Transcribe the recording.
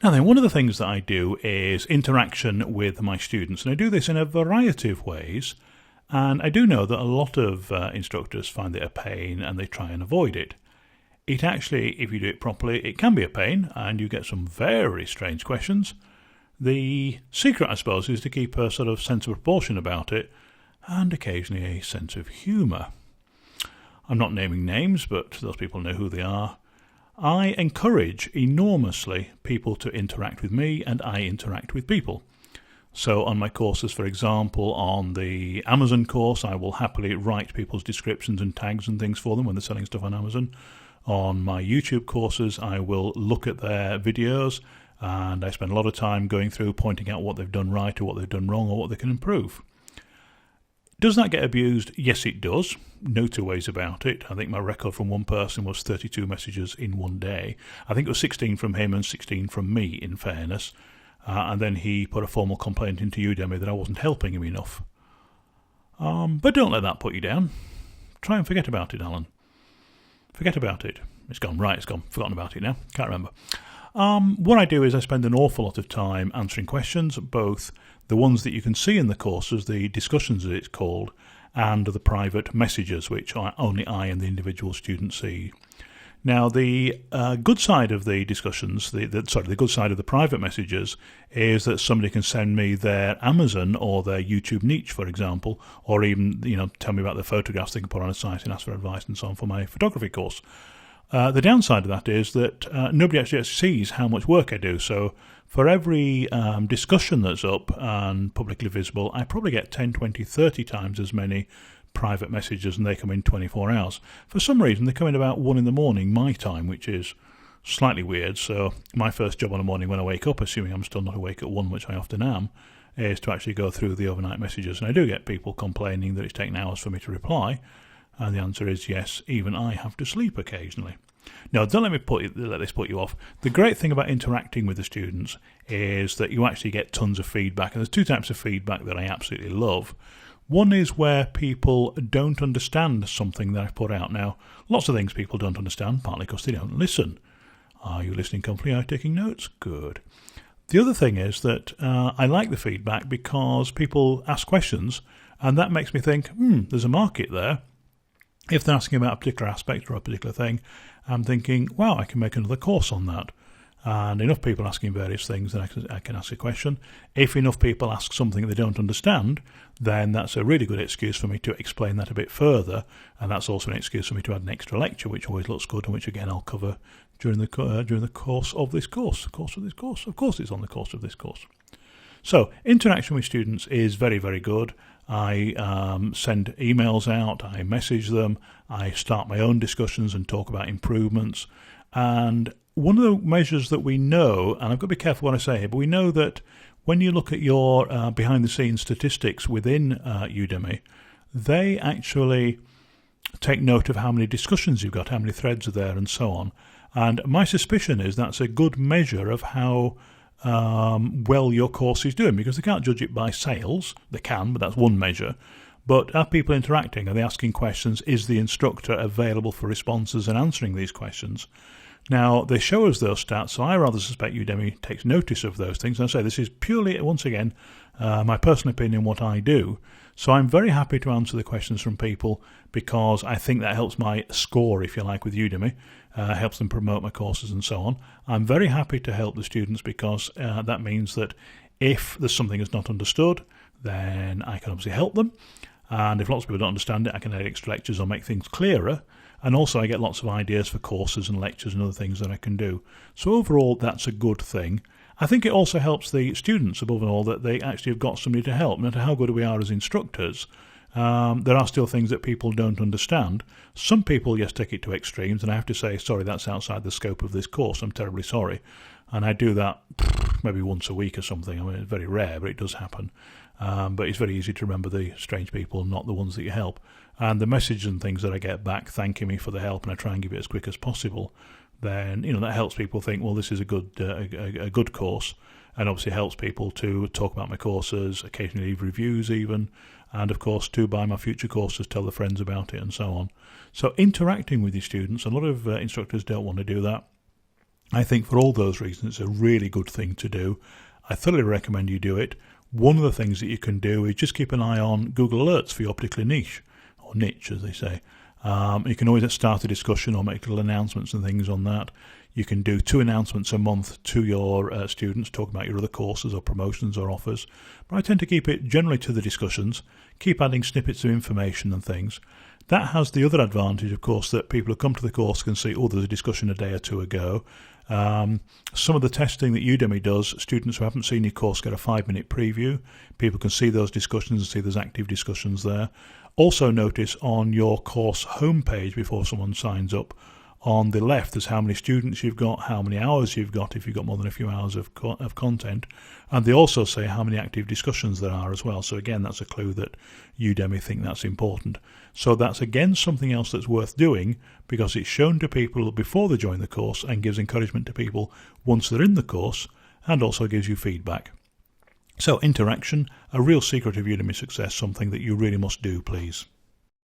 Now then, one of the things that I do is interaction with my students, and I do this in a variety of ways, and I do know that a lot of instructors find it a pain and they try and avoid it. It actually, if you do it properly, it can be a pain, and you get some very strange questions. The secret, I suppose, is to keep a sort of sense of proportion about it, and occasionally a sense of humour. I'm not naming names, but those people know who they are. I encourage enormously people to interact with me, and I interact with people. So on my courses, for example, on the Amazon course, I will happily write people's descriptions and tags and things for them when they're selling stuff on Amazon. On my YouTube courses, I will look at their videos, and I spend a lot of time going through pointing out what they've done right or what they've done wrong or what they can improve. Does that get abused? Yes, it does. No two ways about it. I think my record from one person was 32 messages in one day. I think it was 16 from him and 16 from me, in fairness. And then he put a formal complaint into Udemy that I wasn't helping him enough. But don't let that put you down. Try and forget about it, Alan. Forget about it. It's gone. Right, it's gone. Forgotten about it now. Can't remember. What I do is I spend an awful lot of time answering questions, both the ones that you can see in the courses, the discussions as it's called, and the private messages, which only I and the individual student see. Now, the good side of the discussions, the good side of the private messages, is that somebody can send me their Amazon or their YouTube niche, for example, or even tell me about the photographs they can put on a site and ask for advice and so on for my photography course. The downside of that is that nobody actually sees how much work I do. So for every discussion that's up and publicly visible, I probably get 10, 20, 30 times as many private messages, and they come in 24 hours. For some reason, they come in about 1 a.m, my time, which is slightly weird. So my first job on the morning when I wake up, assuming I'm still not awake at 1, which I often am, is to actually go through the overnight messages. And I do get people complaining that it's taken hours for me to reply. And the answer is yes, even I have to sleep occasionally. Now, don't let this put you off. The great thing about interacting with the students is that you actually get tons of feedback. And there's 2 types of feedback that I absolutely love. One is where people don't understand something that I've put out. Now, lots of things people don't understand, partly because they don't listen. Are you listening comfortably? Are you taking notes? Good. The other thing is that I like the feedback because people ask questions, and that makes me think, there's a market there. If they're asking about a particular aspect or a particular thing, I'm thinking, wow, I can make another course on that. And enough people asking various things that I can ask a question. If enough people ask something they don't understand, then that's a really good excuse for me to explain that a bit further. And that's also an excuse for me to add an extra lecture, which always looks good, and which again I'll cover during the course of this course. Of course, it's on the course of this course. So interaction with students is very, very good. I send emails out, I message them, I start my own discussions and talk about improvements. And one of the measures that we know, and I've got to be careful what I say here, but we know that when you look at your behind-the-scenes statistics within Udemy, they actually take note of how many discussions you've got, how many threads are there, and so on. And my suspicion is that's a good measure of how well your course is doing, because they can't judge it by sales. They can, but that's one measure. But are people interacting? Are they asking questions? Is the instructor available for responses and answering these questions? Now, they show us those stats, so I rather suspect Udemy takes notice of those things. And I say this is purely, once again, my personal opinion, what I do. So I'm very happy to answer the questions from people because I think that helps my score, if you like, with Udemy, helps them promote my courses and so on. I'm very happy to help the students because that means that if there's something that's not understood, then I can obviously help them. And if lots of people don't understand it, I can add extra lectures or make things clearer. And also I get lots of ideas for courses and lectures and other things that I can do. So overall, that's a good thing. I think it also helps the students, above all, that they actually have got somebody to help. No matter how good we are as instructors, there are still things that people don't understand. Some people, yes, take it to extremes, and I have to say, sorry, that's outside the scope of this course. I'm terribly sorry. And I do that maybe once a week or something. I mean, it's very rare, but it does happen. But it's very easy to remember the strange people, not the ones that you help. And the message and things that I get back thanking me for the help, and I try and give it as quick as possible, then that helps people think, well, this is a good course, and obviously helps people to talk about my courses, occasionally leave reviews even, and of course to buy my future courses, tell their friends about it, and so on. So interacting with your students, a lot of instructors don't want to do that. I think for all those reasons, it's a really good thing to do. I thoroughly recommend you do it. One of the things that you can do is just keep an eye on Google Alerts for your particular niche, or niche, as they say. You can always start a discussion or make little announcements and things on that. You can do 2 announcements a month to your students, talking about your other courses or promotions or offers. But I tend to keep it generally to the discussions, keep adding snippets of information and things. That has the other advantage, of course, that people who come to the course can see, there's a discussion a day or two ago. Some of the testing that Udemy does, students who haven't seen your course get a 5-minute preview. People can see those discussions and see there's active discussions there. Also notice on your course homepage before someone signs up, on the left there's how many students you've got, how many hours you've got if you've got more than a few hours of content, and they also say how many active discussions there are as well. So again, that's a clue that Udemy think that's important. So that's again something else that's worth doing, because it's shown to people before they join the course and gives encouragement to people once they're in the course, and also gives you feedback. So interaction, a real secret of Udemy success, something that you really must do, please.